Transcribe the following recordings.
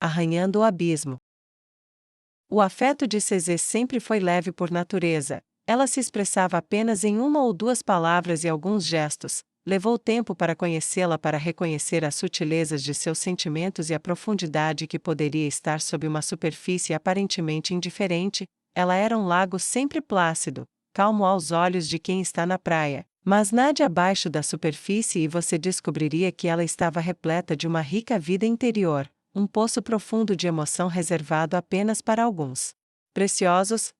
arranhando o abismo. O afeto de Cesê sempre foi leve por natureza. Ela se expressava apenas em uma ou duas palavras e alguns gestos. Levou tempo para conhecê-la para reconhecer as sutilezas de seus sentimentos e a profundidade que poderia estar sob uma superfície aparentemente indiferente. Ela era um lago sempre plácido, calmo aos olhos de quem está na praia, mas nade abaixo da superfície e você descobriria que ela estava repleta de uma rica vida interior, um poço profundo de emoção reservado apenas para alguns. Preciosos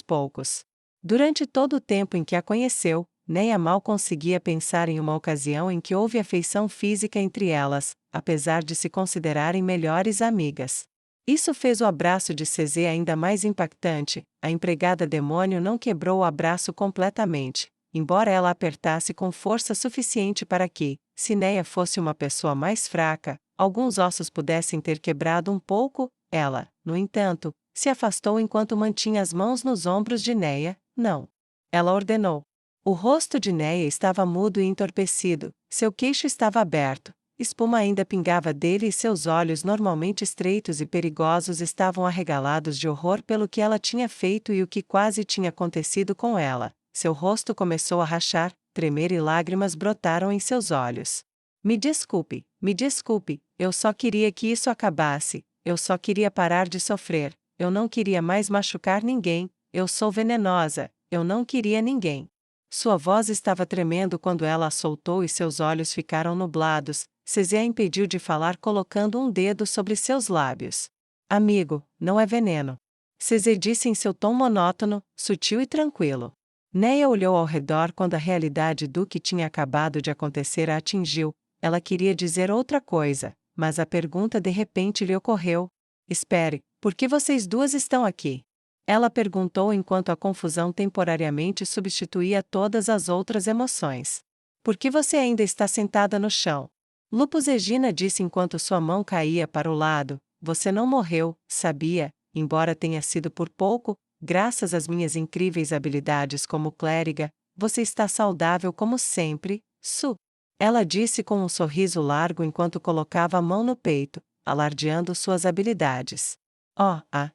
poucos. Durante todo o tempo em que a conheceu, Neia mal conseguia pensar em uma ocasião em que houve afeição física entre elas, apesar de se considerarem melhores amigas. Isso fez o abraço de Cesê ainda mais impactante. A empregada demônio não quebrou o abraço completamente, embora ela apertasse com força suficiente para que, se Neia fosse uma pessoa mais fraca, alguns ossos pudessem ter quebrado um pouco. Ela, no entanto, se afastou enquanto mantinha as mãos nos ombros de Neia. Não. Ela ordenou. O rosto de Neia estava mudo e entorpecido, seu queixo estava aberto, espuma ainda pingava dele e seus olhos normalmente estreitos e perigosos estavam arregalados de horror pelo que ela tinha feito e o que quase tinha acontecido com ela. Seu rosto começou a rachar, tremer e lágrimas brotaram em seus olhos. Me desculpe, eu só queria que isso acabasse, eu só queria parar de sofrer, eu não queria mais machucar ninguém, eu sou venenosa, eu não queria ninguém. Sua voz estava tremendo quando ela a soltou e seus olhos ficaram nublados. Cesê a impediu de falar colocando um dedo sobre seus lábios. Amigo, não é veneno. Cesê disse em seu tom monótono, sutil e tranquilo. Neia olhou ao redor quando a realidade do que tinha acabado de acontecer a atingiu. Ela queria dizer outra coisa, mas a pergunta de repente lhe ocorreu. Espere, por que vocês duas estão aqui? Ela perguntou enquanto a confusão temporariamente substituía todas as outras emoções. Por que você ainda está sentada no chão? Lupus Regina disse enquanto sua mão caía para o lado. Você não morreu, sabia, embora tenha sido por pouco, graças às minhas incríveis habilidades como clériga, você está saudável como sempre, Su. Ela disse com um sorriso largo enquanto colocava a mão no peito, alardeando suas habilidades.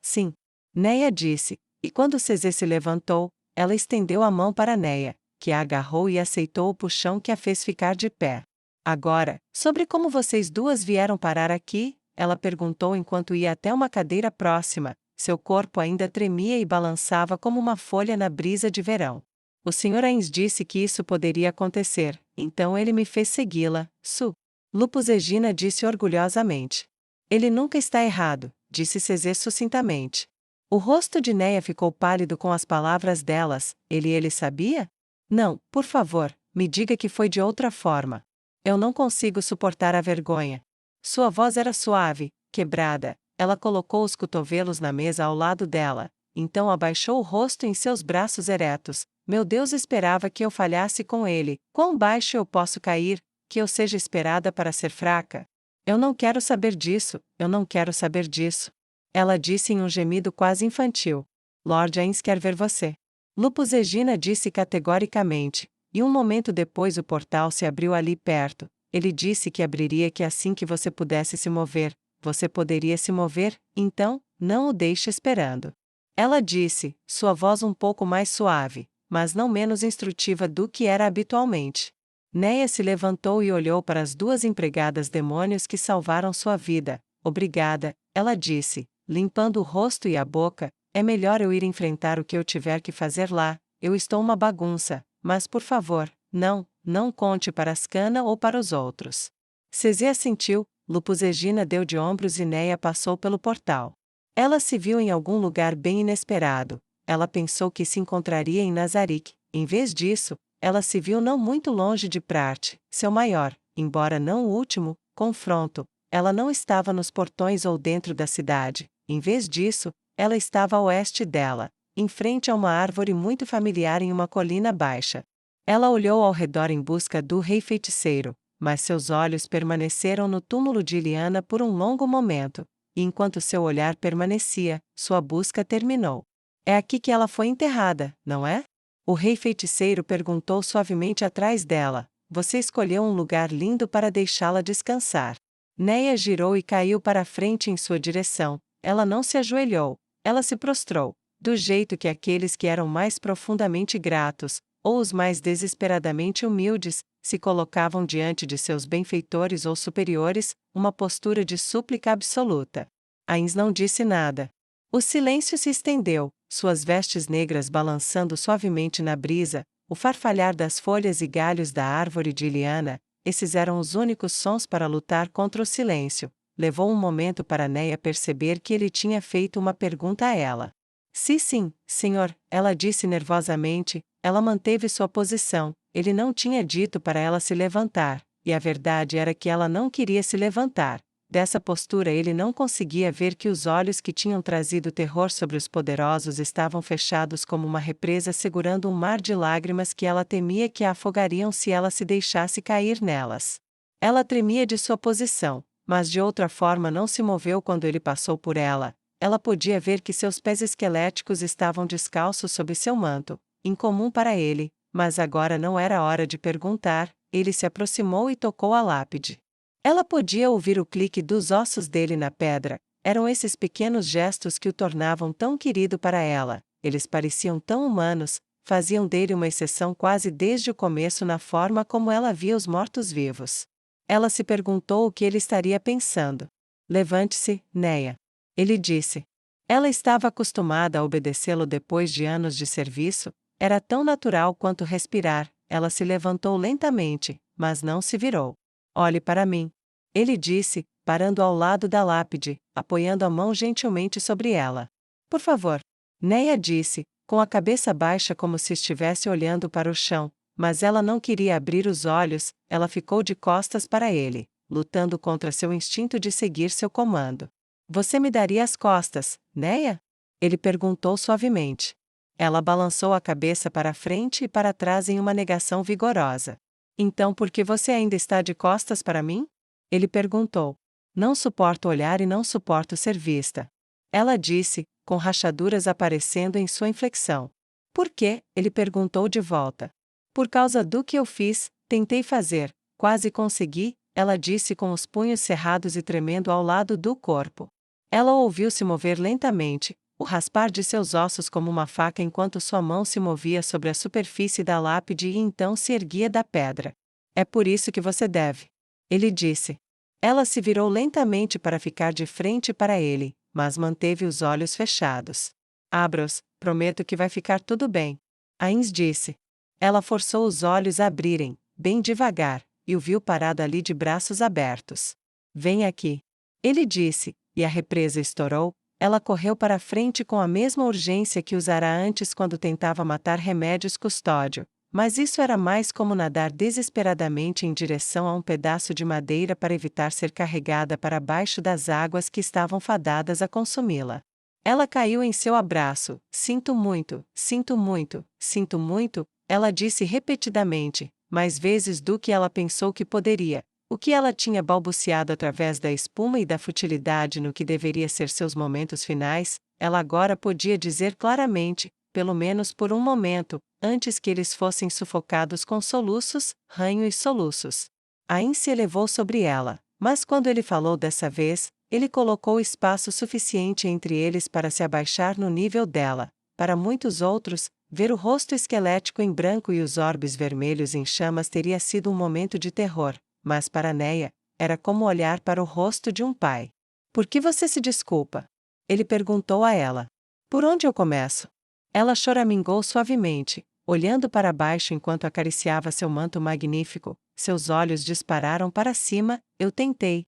Sim. Neia disse, e quando Cesê se levantou, ela estendeu a mão para Neia, que a agarrou e aceitou o puxão que a fez ficar de pé. Agora, sobre como vocês duas vieram parar aqui? Ela perguntou enquanto ia até uma cadeira próxima. Seu corpo ainda tremia e balançava como uma folha na brisa de verão. O Sr. Ains disse que isso poderia acontecer, então ele me fez segui-la, Su. Lupus Regina disse orgulhosamente. Ele nunca está errado, disse Cesê sucintamente. O rosto de Neia ficou pálido com as palavras delas. Ele sabia? Não, por favor, me diga que foi de outra forma. Eu não consigo suportar a vergonha. Sua voz era suave, quebrada. Ela colocou os cotovelos na mesa ao lado dela, então abaixou o rosto em seus braços eretos. Meu Deus, esperava que eu falhasse com ele. Quão baixo eu posso cair, que eu seja esperada para ser fraca? Eu não quero saber disso, eu não quero saber disso. Ela disse em um gemido quase infantil. Lord Ains quer ver você. Lupus Regina disse categoricamente, e um momento depois o portal se abriu ali perto. Ele disse que abriria que assim que você pudesse se mover, você poderia se mover, então, não o deixe esperando. Ela disse, sua voz um pouco mais suave, mas não menos instrutiva do que era habitualmente. Neia se levantou e olhou para as duas empregadas demônios que salvaram sua vida. Obrigada, ela disse, limpando o rosto e a boca. É melhor eu ir enfrentar o que eu tiver que fazer lá. Eu estou uma bagunça, mas por favor, não conte para Ascana ou para os outros. Cesê assentiu. Lupus Regina deu de ombros e Neia passou pelo portal. Ela se viu em algum lugar bem inesperado. Ela pensou que se encontraria em Nazarick. Em vez disso, ela se viu não muito longe de Prate, seu maior, embora não o último, confronto. Ela não estava nos portões ou dentro da cidade. Em vez disso, ela estava a oeste dela, em frente a uma árvore muito familiar em uma colina baixa. Ela olhou ao redor em busca do rei feiticeiro, mas seus olhos permaneceram no túmulo de Iliana por um longo momento, e enquanto seu olhar permanecia, sua busca terminou. É aqui que ela foi enterrada, não é? O rei feiticeiro perguntou suavemente atrás dela. Você escolheu um lugar lindo para deixá-la descansar. Neia girou e caiu para a frente em sua direção. Ela não se ajoelhou. Ela se prostrou, do jeito que aqueles que eram mais profundamente gratos, ou os mais desesperadamente humildes, se colocavam diante de seus benfeitores ou superiores, uma postura de súplica absoluta. Ains não disse nada. O silêncio se estendeu, suas vestes negras balançando suavemente na brisa, o farfalhar das folhas e galhos da árvore de liana, esses eram os únicos sons para lutar contra o silêncio. Levou um momento para Neia perceber que ele tinha feito uma pergunta a ela. Sim, senhor, ela disse nervosamente. Ela manteve sua posição. Ele não tinha dito para ela se levantar, e a verdade era que ela não queria se levantar. Dessa postura ele não conseguia ver que os olhos que tinham trazido terror sobre os poderosos estavam fechados como uma represa segurando um mar de lágrimas que ela temia que a afogariam se ela se deixasse cair nelas. Ela tremia de sua posição, mas de outra forma não se moveu quando ele passou por ela. Ela podia ver que seus pés esqueléticos estavam descalços sob seu manto, incomum para ele, mas agora não era hora de perguntar. Ele se aproximou e tocou a lápide. Ela podia ouvir o clique dos ossos dele na pedra. Eram esses pequenos gestos que o tornavam tão querido para ela. Eles pareciam tão humanos, faziam dele uma exceção quase desde o começo na forma como ela via os mortos-vivos. Ela se perguntou o que ele estaria pensando. Levante-se, Neia. Ele disse. Ela estava acostumada a obedecê-lo depois de anos de serviço, era tão natural quanto respirar. Ela se levantou lentamente, mas não se virou. Olhe para mim. Ele disse, parando ao lado da lápide, apoiando a mão gentilmente sobre ela. Por favor. Neia disse, com a cabeça baixa como se estivesse olhando para o chão, mas ela não queria abrir os olhos. Ela ficou de costas para ele, lutando contra seu instinto de seguir seu comando. Você me daria as costas, Neia? Ele perguntou suavemente. Ela balançou a cabeça para frente e para trás em uma negação vigorosa. Então por que você ainda está de costas para mim? Ele perguntou. Não suporto olhar e não suporto ser vista. Ela disse, com rachaduras aparecendo em sua inflexão. Por quê? Ele perguntou de volta. Por causa do que eu fiz, tentei fazer, quase consegui, ela disse com os punhos cerrados e tremendo ao lado do corpo. Ela ouviu se mover lentamente, o raspar de seus ossos como uma faca enquanto sua mão se movia sobre a superfície da lápide e então se erguia da pedra. É por isso que você deve. Ele disse. Ela se virou lentamente para ficar de frente para ele, mas manteve os olhos fechados. Abra-os, prometo que vai ficar tudo bem. Ains disse. Ela forçou os olhos a abrirem, bem devagar, e o viu parado ali de braços abertos. Vem aqui. Ele disse, e a represa estourou. Ela correu para a frente com a mesma urgência que usara antes quando tentava matar Remédios Custódio, mas isso era mais como nadar desesperadamente em direção a um pedaço de madeira para evitar ser carregada para baixo das águas que estavam fadadas a consumi-la. Ela caiu em seu abraço. Sinto muito, sinto muito, sinto muito, ela disse repetidamente, mais vezes do que ela pensou que poderia. O que ela tinha balbuciado através da espuma e da futilidade no que deveria ser seus momentos finais, ela agora podia dizer claramente, pelo menos por um momento, antes que eles fossem sufocados com soluços, ranho e soluços. Ain se elevou sobre ela, mas quando ele falou dessa vez, ele colocou espaço suficiente entre eles para se abaixar no nível dela. Para muitos outros, ver o rosto esquelético em branco e os orbes vermelhos em chamas teria sido um momento de terror. Mas para Neia, era como olhar para o rosto de um pai. Por que você se desculpa? Ele perguntou a ela. Por onde eu começo? Ela choramingou suavemente, olhando para baixo enquanto acariciava seu manto magnífico. Seus olhos dispararam para cima. Eu tentei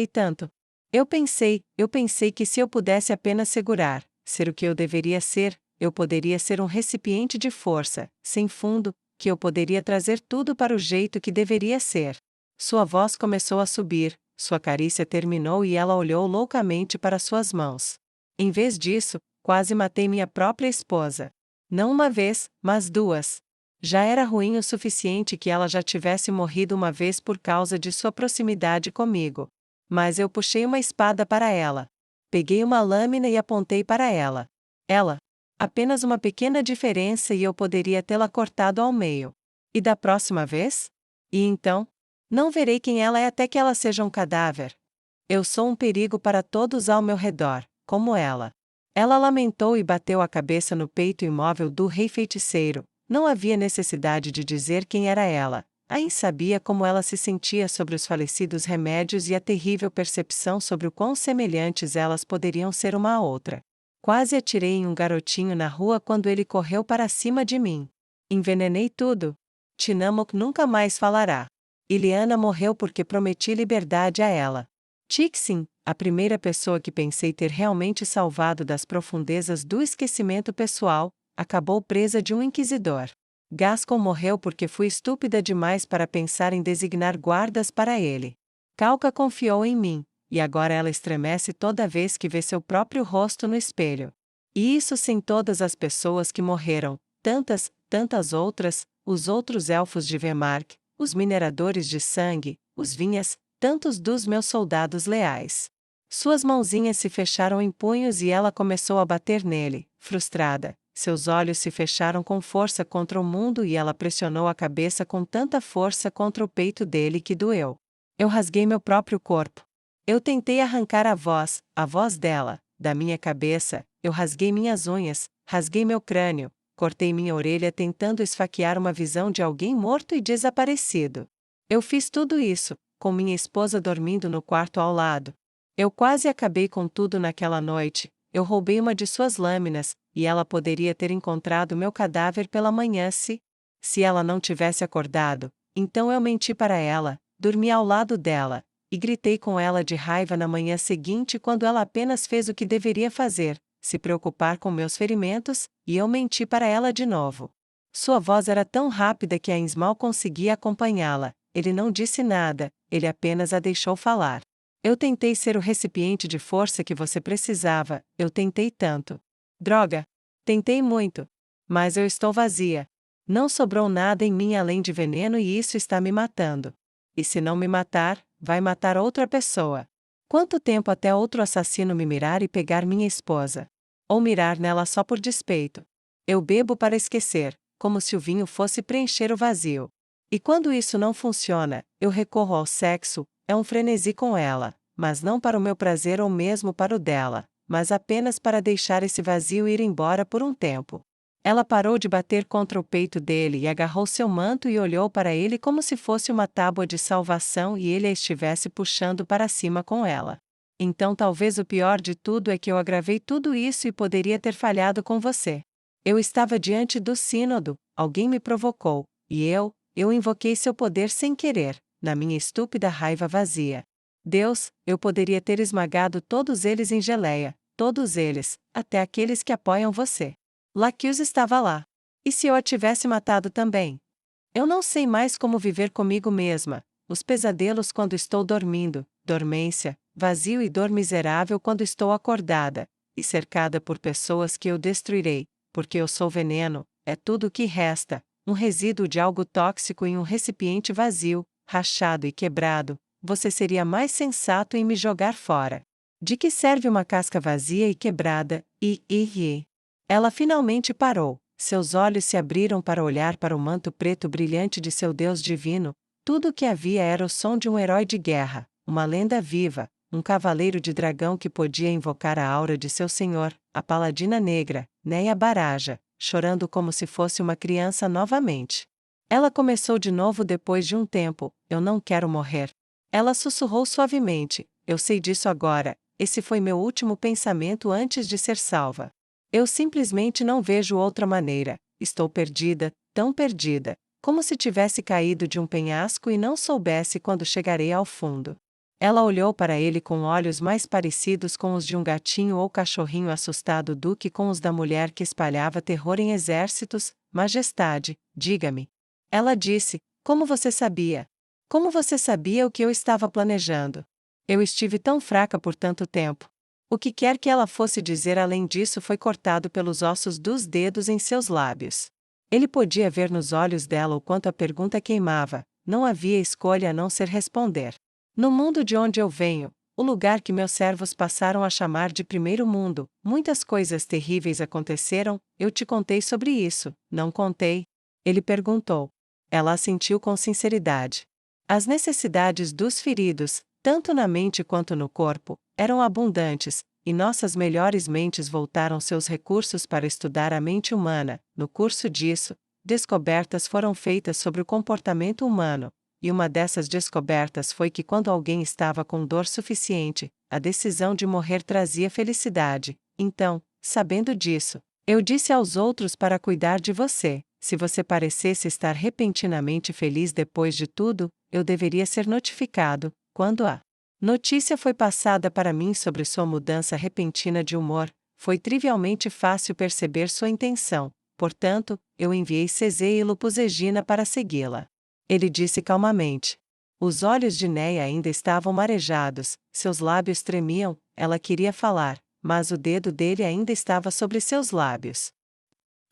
tanto. Eu pensei que se eu pudesse apenas segurar, ser o que eu deveria ser, eu poderia ser um recipiente de força, sem fundo, que eu poderia trazer tudo para o jeito que deveria ser. Sua voz começou a subir, sua carícia terminou e ela olhou loucamente para suas mãos. Em vez disso, quase matei minha própria esposa. Não uma vez, mas duas. Já era ruim o suficiente que ela já tivesse morrido uma vez por causa de sua proximidade comigo. Mas eu puxei uma espada para ela. Peguei uma lâmina e apontei para ela. Ela. Apenas uma pequena diferença e eu poderia tê-la cortado ao meio. E da próxima vez? E então? Não verei quem ela é até que ela seja um cadáver. Eu sou um perigo para todos ao meu redor, como ela. Ela lamentou e bateu a cabeça no peito imóvel do rei feiticeiro. Não havia necessidade de dizer quem era ela. Ain sabia como ela se sentia sobre os falecidos remédios e a terrível percepção sobre o quão semelhantes elas poderiam ser uma à outra. Quase atirei em um garotinho na rua quando ele correu para cima de mim. Envenenei tudo. Tinamok nunca mais falará. Iliana morreu porque prometi liberdade a ela. Tixin, a primeira pessoa que pensei ter realmente salvado das profundezas do esquecimento pessoal, acabou presa de um inquisidor. Gascon morreu porque fui estúpida demais para pensar em designar guardas para ele. Calca confiou em mim, e agora ela estremece toda vez que vê seu próprio rosto no espelho. E isso sem todas as pessoas que morreram, tantas outras, os outros elfos de Vemark, os mineradores de sangue, os vinhas, tantos dos meus soldados leais. Suas mãozinhas se fecharam em punhos e ela começou a bater nele, frustrada. Seus olhos se fecharam com força contra o mundo e ela pressionou a cabeça com tanta força contra o peito dele que doeu. Eu rasguei meu próprio corpo. Eu tentei arrancar a voz dela, da minha cabeça, eu rasguei minhas unhas, rasguei meu crânio, cortei minha orelha tentando esfaquear uma visão de alguém morto e desaparecido. Eu fiz tudo isso, com minha esposa dormindo no quarto ao lado. Eu quase acabei com tudo naquela noite. Eu roubei uma de suas lâminas, e ela poderia ter encontrado meu cadáver pela manhã se ela não tivesse acordado. Então eu menti para ela, dormi ao lado dela, e gritei com ela de raiva na manhã seguinte quando ela apenas fez o que deveria fazer, se preocupar com meus ferimentos, e eu menti para ela de novo. Sua voz era tão rápida que Ainz mal conseguia acompanhá-la. Ele não disse nada, ele apenas a deixou falar. Eu tentei ser o recipiente de força que você precisava, eu tentei tanto. Droga! Tentei muito. Mas eu estou vazia. Não sobrou nada em mim além de veneno e isso está me matando. E se não me matar, vai matar outra pessoa. Quanto tempo até outro assassino me mirar e pegar minha esposa? Ou mirar nela só por despeito? Eu bebo para esquecer, como se o vinho fosse preencher o vazio. E quando isso não funciona, eu recorro ao sexo, é um frenesi com ela, mas não para o meu prazer ou mesmo para o dela, mas apenas para deixar esse vazio ir embora por um tempo. Ela parou de bater contra o peito dele e agarrou seu manto e olhou para ele como se fosse uma tábua de salvação e ele a estivesse puxando para cima com ela. Então talvez o pior de tudo é que eu agravei tudo isso e poderia ter falhado com você. Eu estava diante do sínodo, alguém me provocou, e eu invoquei seu poder sem querer, na minha estúpida raiva vazia. Deus, eu poderia ter esmagado todos eles em geleia, todos eles, até aqueles que apoiam você. Lacuse estava lá. E se eu a tivesse matado também? Eu não sei mais como viver comigo mesma, os pesadelos quando estou dormindo, dormência, vazio e dor miserável quando estou acordada, e cercada por pessoas que eu destruirei, porque eu sou veneno, é tudo o que resta, um resíduo de algo tóxico em um recipiente vazio, rachado e quebrado. Você seria mais sensato em me jogar fora. De que serve uma casca vazia e quebrada, Ela finalmente parou, seus olhos se abriram para olhar para o manto preto brilhante de seu Deus divino. Tudo o que havia era o som de um herói de guerra, uma lenda viva, um cavaleiro de dragão que podia invocar a aura de seu senhor, a paladina negra, Neia Baraja, chorando como se fosse uma criança novamente. Ela começou de novo depois de um tempo, eu não quero morrer. Ela sussurrou suavemente, eu sei disso agora, esse foi meu último pensamento antes de ser salva. Eu simplesmente não vejo outra maneira, estou perdida, tão perdida, como se tivesse caído de um penhasco e não soubesse quando chegarei ao fundo. Ela olhou para ele com olhos mais parecidos com os de um gatinho ou cachorrinho assustado do que com os da mulher que espalhava terror em exércitos. Majestade, diga-me. Ela disse, como você sabia? Como você sabia o que eu estava planejando? Eu estive tão fraca por tanto tempo. O que quer que ela fosse dizer além disso foi cortado pelos ossos dos dedos em seus lábios. Ele podia ver nos olhos dela o quanto a pergunta queimava, não havia escolha a não ser responder. No mundo de onde eu venho, o lugar que meus servos passaram a chamar de primeiro mundo, muitas coisas terríveis aconteceram, eu te contei sobre isso, não contei? Ele perguntou. Ela assentiu com sinceridade. As necessidades dos feridos, tanto na mente quanto no corpo, eram abundantes, e nossas melhores mentes voltaram seus recursos para estudar a mente humana. No curso disso, descobertas foram feitas sobre o comportamento humano, e uma dessas descobertas foi que quando alguém estava com dor suficiente, a decisão de morrer trazia felicidade. Então, sabendo disso, eu disse aos outros para cuidar de você. Se você parecesse estar repentinamente feliz depois de tudo, eu deveria ser notificado. Quando a notícia foi passada para mim sobre sua mudança repentina de humor, foi trivialmente fácil perceber sua intenção. Portanto, eu enviei Cesei e Lupusegina para segui-la. Ele disse calmamente. Os olhos de Neia ainda estavam marejados, seus lábios tremiam, ela queria falar, mas o dedo dele ainda estava sobre seus lábios.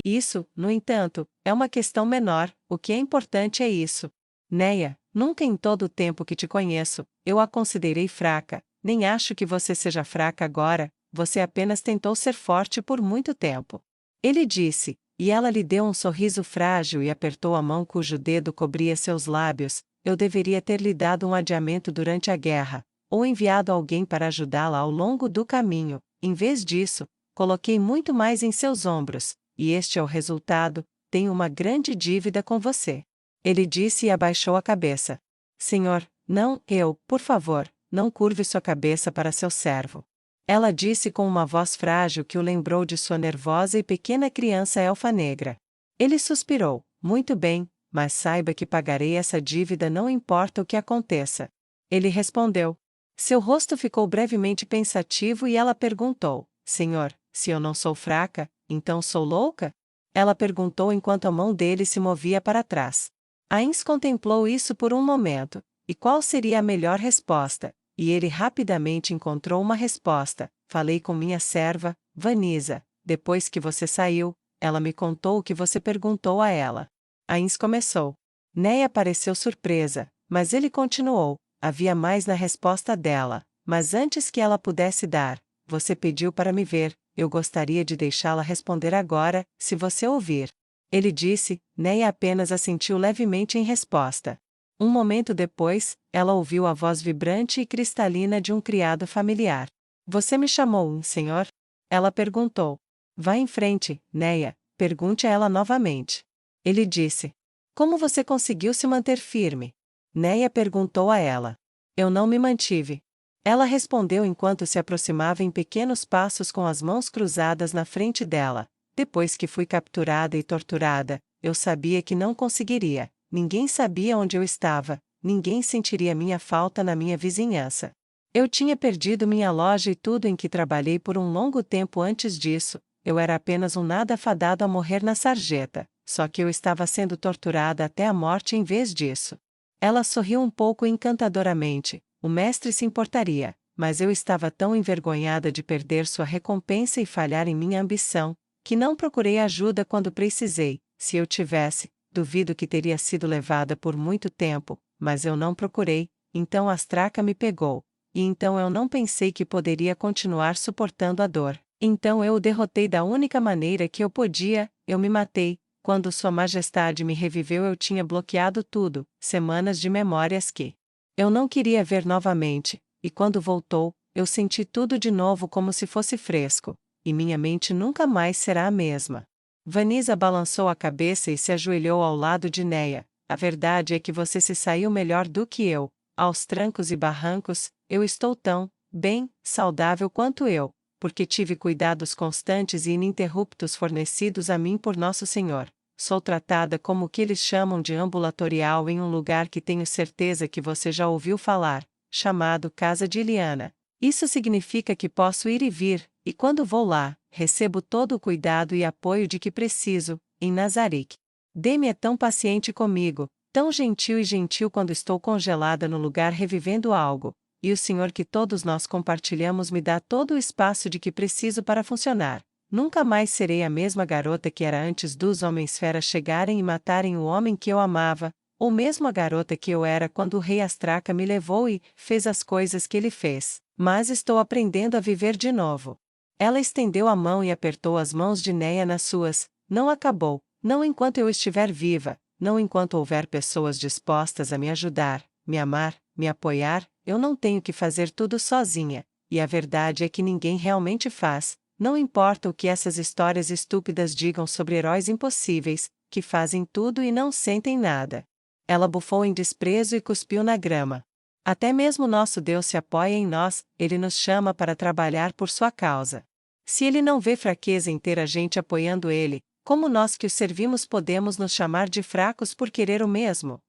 Isso, no entanto, é uma questão menor, o que é importante é isso. Neia, nunca em todo o tempo que te conheço, eu a considerei fraca, nem acho que você seja fraca agora, você apenas tentou ser forte por muito tempo. Ele disse, e ela lhe deu um sorriso frágil e apertou a mão cujo dedo cobria seus lábios. Eu deveria ter lhe dado um adiamento durante a guerra, ou enviado alguém para ajudá-la ao longo do caminho. Em vez disso, coloquei muito mais em seus ombros, e este é o resultado. Tenho uma grande dívida com você. Ele disse e abaixou a cabeça. Senhor, não, por favor, não curve sua cabeça para seu servo. Ela disse com uma voz frágil que o lembrou de sua nervosa e pequena criança elfa negra. Ele suspirou. Muito bem, mas saiba que pagarei essa dívida não importa o que aconteça. Ele respondeu. Seu rosto ficou brevemente pensativo e ela perguntou, Senhor, se eu não sou fraca, então sou louca? Ela perguntou enquanto a mão dele se movia para trás. Ains contemplou isso por um momento. E qual seria a melhor resposta? E ele rapidamente encontrou uma resposta. Falei com minha serva, Vanisa. Depois que você saiu, ela me contou o que você perguntou a ela. Ains começou. Neia pareceu surpresa, mas ele continuou. Havia mais na resposta dela, mas antes que ela pudesse dar, você pediu para me ver, eu gostaria de deixá-la responder agora, se você ouvir. Ele disse, Neia apenas assentiu levemente em resposta. Um momento depois, ela ouviu a voz vibrante e cristalina de um criado familiar. Você me chamou, senhor? Ela perguntou. Vá em frente, Neia, pergunte a ela novamente. Ele disse. Como você conseguiu se manter firme? Neia perguntou a ela. Eu não me mantive. Ela respondeu enquanto se aproximava em pequenos passos com as mãos cruzadas na frente dela. Depois que fui capturada e torturada, eu sabia que não conseguiria. Ninguém sabia onde eu estava, ninguém sentiria minha falta na minha vizinhança. Eu tinha perdido minha loja e tudo em que trabalhei por um longo tempo antes disso, eu era apenas um nada fadado a morrer na sarjeta, só que eu estava sendo torturada até a morte em vez disso. Ela sorriu um pouco encantadoramente, o mestre se importaria, mas eu estava tão envergonhada de perder sua recompensa e falhar em minha ambição, que não procurei ajuda quando precisei. Se eu tivesse, duvido que teria sido levada por muito tempo, mas eu não procurei, então a Astraca me pegou, e então eu não pensei que poderia continuar suportando a dor. Então eu o derrotei da única maneira que eu podia, eu me matei. Quando Sua Majestade me reviveu eu tinha bloqueado tudo, semanas de memórias que eu não queria ver novamente, e quando voltou, eu senti tudo de novo como se fosse fresco, e minha mente nunca mais será a mesma. Vanisa balançou a cabeça e se ajoelhou ao lado de Neia. A verdade é que você se saiu melhor do que eu. Aos trancos e barrancos, eu estou tão bem, saudável quanto eu, porque tive cuidados constantes e ininterruptos fornecidos a mim por Nosso Senhor. Sou tratada como o que eles chamam de ambulatorial em um lugar que tenho certeza que você já ouviu falar, chamado Casa de Iliana. Isso significa que posso ir e vir, e quando vou lá, recebo todo o cuidado e apoio de que preciso, em Nazarick. Demi é tão paciente comigo, tão gentil e gentil quando estou congelada no lugar revivendo algo, e o Senhor que todos nós compartilhamos me dá todo o espaço de que preciso para funcionar. Nunca mais serei a mesma garota que era antes dos homens-fera chegarem e matarem o homem que eu amava, ou mesmo a garota que eu era quando o rei Astraca me levou e fez as coisas que ele fez. Mas estou aprendendo a viver de novo. Ela estendeu a mão e apertou as mãos de Neia nas suas. Não acabou, não enquanto eu estiver viva, não enquanto houver pessoas dispostas a me ajudar, me amar, me apoiar, eu não tenho que fazer tudo sozinha, e a verdade é que ninguém realmente faz, não importa o que essas histórias estúpidas digam sobre heróis impossíveis, que fazem tudo e não sentem nada. Ela bufou em desprezo e cuspiu na grama. Até mesmo nosso Deus se apoia em nós, Ele nos chama para trabalhar por sua causa. Se Ele não vê fraqueza em ter a gente apoiando Ele, como nós que o servimos podemos nos chamar de fracos por querer o mesmo?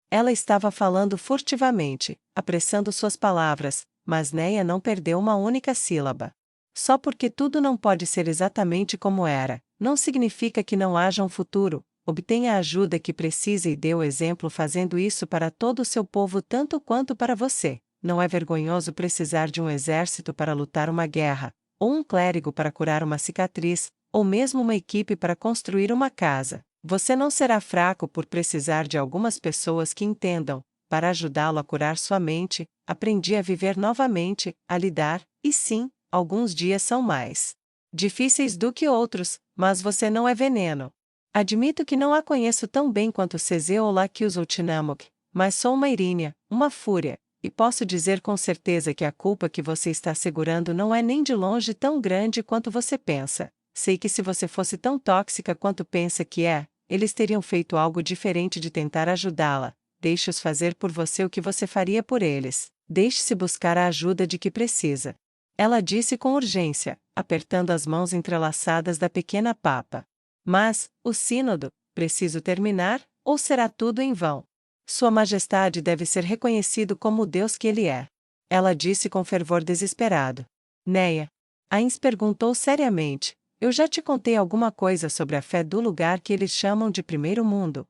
Ela estava falando furtivamente, apressando suas palavras, mas Neia não perdeu uma única sílaba. Só porque tudo não pode ser exatamente como era, não significa que não haja um futuro. Obtenha a ajuda que precisa e dê o exemplo fazendo isso para todo o seu povo tanto quanto para você. Não é vergonhoso precisar de um exército para lutar uma guerra, ou um clérigo para curar uma cicatriz, ou mesmo uma equipe para construir uma casa. Você não será fraco por precisar de algumas pessoas que entendam. Para ajudá-lo a curar sua mente, aprendi a viver novamente, a lidar, e sim, alguns dias são mais difíceis do que outros, mas você não é veneno. Admito que não a conheço tão bem quanto Ceseu ou Laquius ou Tinamok, mas sou uma Irínia, uma fúria, e posso dizer com certeza que a culpa que você está segurando não é nem de longe tão grande quanto você pensa. Sei que se você fosse tão tóxica quanto pensa que é, eles teriam feito algo diferente de tentar ajudá-la. Deixe-os fazer por você o que você faria por eles. Deixe-se buscar a ajuda de que precisa. Ela disse com urgência, apertando as mãos entrelaçadas da pequena papa. Mas, o sínodo, preciso terminar, ou será tudo em vão? Sua Majestade deve ser reconhecido como o Deus que ele é. Ela disse com fervor desesperado. Neia. Ains perguntou seriamente. Eu já te contei alguma coisa sobre a fé do lugar que eles chamam de primeiro mundo?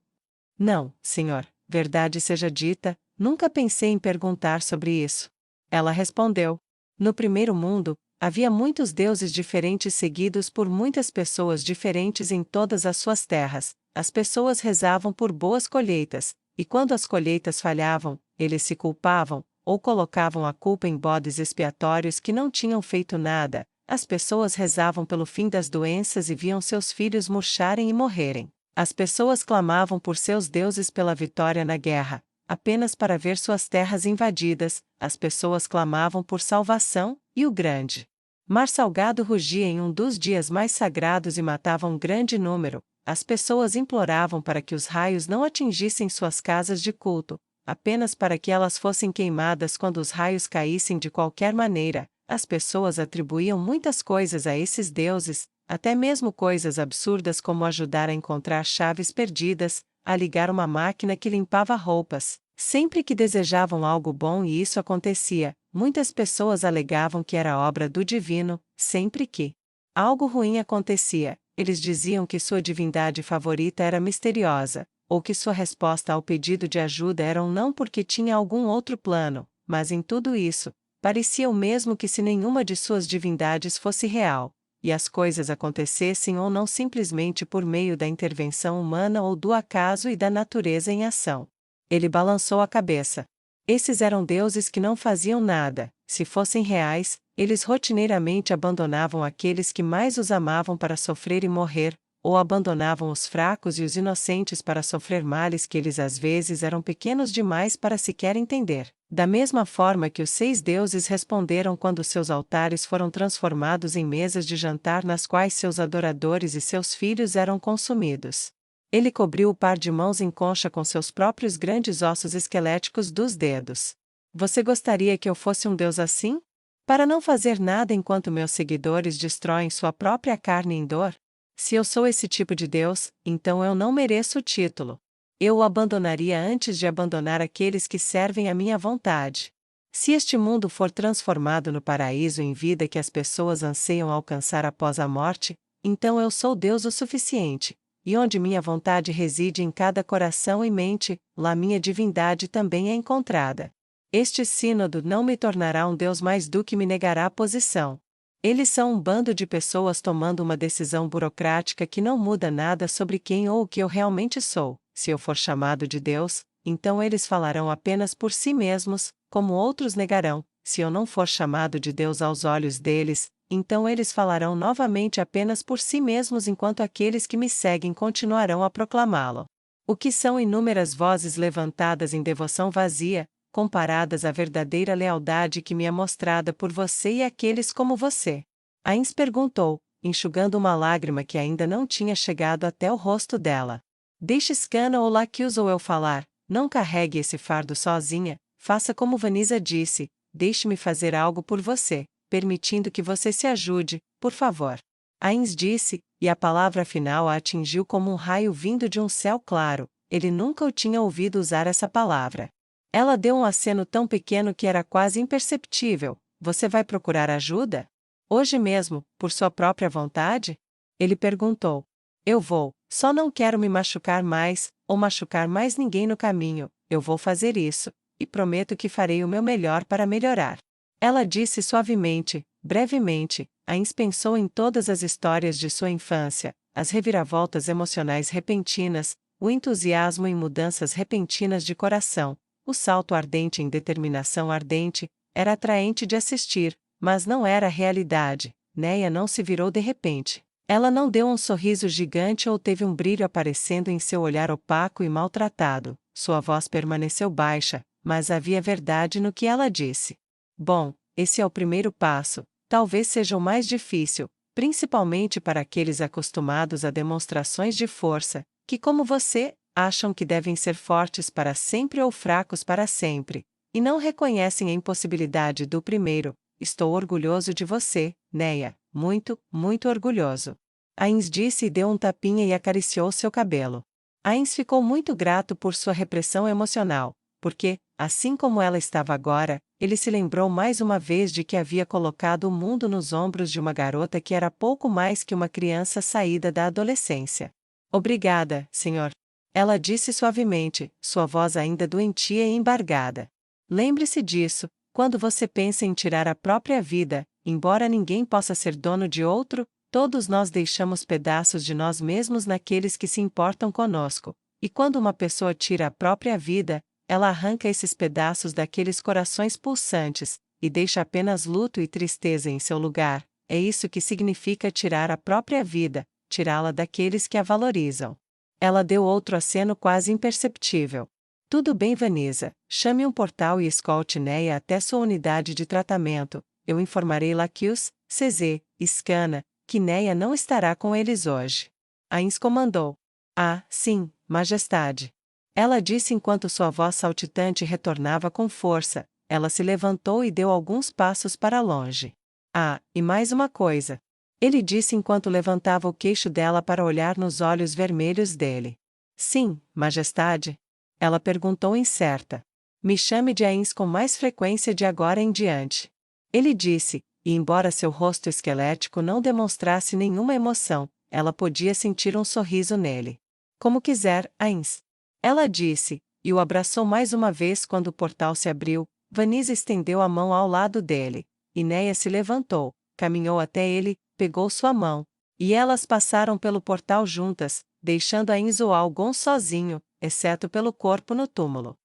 Não, senhor, verdade seja dita, nunca pensei em perguntar sobre isso. Ela respondeu. No primeiro mundo, havia muitos deuses diferentes seguidos por muitas pessoas diferentes em todas as suas terras. As pessoas rezavam por boas colheitas, e quando as colheitas falhavam, eles se culpavam, ou colocavam a culpa em bodes expiatórios que não tinham feito nada. As pessoas rezavam pelo fim das doenças e viam seus filhos murcharem e morrerem. As pessoas clamavam por seus deuses pela vitória na guerra, apenas para ver suas terras invadidas. As pessoas clamavam por salvação, e o grande mar salgado rugia em um dos dias mais sagrados e matava um grande número. As pessoas imploravam para que os raios não atingissem suas casas de culto, apenas para que elas fossem queimadas quando os raios caíssem de qualquer maneira. As pessoas atribuíam muitas coisas a esses deuses, até mesmo coisas absurdas como ajudar a encontrar chaves perdidas, a ligar uma máquina que limpava roupas. Sempre que desejavam algo bom e isso acontecia, muitas pessoas alegavam que era obra do divino. Sempre que algo ruim acontecia, eles diziam que sua divindade favorita era misteriosa, ou que sua resposta ao pedido de ajuda era um não porque tinha algum outro plano, mas em tudo isso, parecia o mesmo que se nenhuma de suas divindades fosse real, e as coisas acontecessem ou não simplesmente por meio da intervenção humana ou do acaso e da natureza em ação. Ele balançou a cabeça. Esses eram deuses que não faziam nada. Se fossem reais, eles rotineiramente abandonavam aqueles que mais os amavam para sofrer e morrer, ou abandonavam os fracos e os inocentes para sofrer males que eles às vezes eram pequenos demais para sequer entender. Da mesma forma que os 6 deuses responderam quando seus altares foram transformados em mesas de jantar nas quais seus adoradores e seus filhos eram consumidos. Ele cobriu o par de mãos em concha com seus próprios grandes ossos esqueléticos dos dedos. Você gostaria que eu fosse um deus assim? Para não fazer nada enquanto meus seguidores destroem sua própria carne em dor? Se eu sou esse tipo de deus, então eu não mereço o título. Eu o abandonaria antes de abandonar aqueles que servem à minha vontade. Se este mundo for transformado no paraíso em vida que as pessoas anseiam alcançar após a morte, então eu sou Deus o suficiente. E onde minha vontade reside em cada coração e mente, lá minha divindade também é encontrada. Este sínodo não me tornará um Deus mais do que me negará a posição. Eles são um bando de pessoas tomando uma decisão burocrática que não muda nada sobre quem ou o que eu realmente sou. Se eu for chamado de Deus, então eles falarão apenas por si mesmos, como outros negarão. Se eu não for chamado de Deus aos olhos deles, então eles falarão novamente apenas por si mesmos enquanto aqueles que me seguem continuarão a proclamá-lo. O que são inúmeras vozes levantadas em devoção vazia, comparadas à verdadeira lealdade que me é mostrada por você e aqueles como você. Ains perguntou, enxugando uma lágrima que ainda não tinha chegado até o rosto dela. Deixe Scanna ou Lacuse ou eu falar, não carregue esse fardo sozinha, faça como Vanessa disse, deixe-me fazer algo por você, permitindo que você se ajude, por favor. Ains disse, e a palavra final a atingiu como um raio vindo de um céu claro, ele nunca o tinha ouvido usar essa palavra. Ela deu um aceno tão pequeno que era quase imperceptível. Você vai procurar ajuda? Hoje mesmo, por sua própria vontade? Ele perguntou. Eu vou, só não quero me machucar mais, ou machucar mais ninguém no caminho, eu vou fazer isso, e prometo que farei o meu melhor para melhorar. Ela disse suavemente, brevemente. Ains pensou em todas as histórias de sua infância, as reviravoltas emocionais repentinas, o entusiasmo em mudanças repentinas de coração, o salto ardente em determinação ardente, era atraente de assistir, mas não era realidade. Neia não se virou de repente. Ela não deu um sorriso gigante ou teve um brilho aparecendo em seu olhar opaco e maltratado. Sua voz permaneceu baixa, mas havia verdade no que ela disse. Bom, esse é o primeiro passo, talvez seja o mais difícil, principalmente para aqueles acostumados a demonstrações de força, que como você, acham que devem ser fortes para sempre ou fracos para sempre, e não reconhecem a impossibilidade do primeiro. Estou orgulhoso de você, Neia, muito, muito orgulhoso. Ains disse e deu um tapinha e acariciou seu cabelo. Ains ficou muito grato por sua repressão emocional, porque, assim como ela estava agora, ele se lembrou mais uma vez de que havia colocado o mundo nos ombros de uma garota que era pouco mais que uma criança saída da adolescência. Obrigada, senhor. Ela disse suavemente, sua voz ainda doentia e embargada. Lembre-se disso, quando você pensa em tirar a própria vida, embora ninguém possa ser dono de outro, todos nós deixamos pedaços de nós mesmos naqueles que se importam conosco, e quando uma pessoa tira a própria vida, ela arranca esses pedaços daqueles corações pulsantes, e deixa apenas luto e tristeza em seu lugar. É isso que significa tirar a própria vida, tirá-la daqueles que a valorizam. Ela deu outro aceno quase imperceptível. Tudo bem, Vanessa, chame um portal e escolte Neia até sua unidade de tratamento. Eu informarei Lacuse, CZ, Scanna, que Neia não estará com eles hoje. Ains comandou. Ah, sim, Majestade. Ela disse enquanto sua voz saltitante retornava com força. Ela se levantou e deu alguns passos para longe. Ah, e mais uma coisa. Ele disse enquanto levantava o queixo dela para olhar nos olhos vermelhos dele. Sim, Majestade? Ela perguntou incerta. Me chame de Ains com mais frequência de agora em diante. Ele disse, e embora seu rosto esquelético não demonstrasse nenhuma emoção, ela podia sentir um sorriso nele. Como quiser, Ains. Ela disse, e o abraçou mais uma vez quando o portal se abriu. Vanessa estendeu a mão ao lado dele. Neia se levantou, caminhou até ele, pegou sua mão, e elas passaram pelo portal juntas, deixando Ains ou Algon sozinho, exceto pelo corpo no túmulo.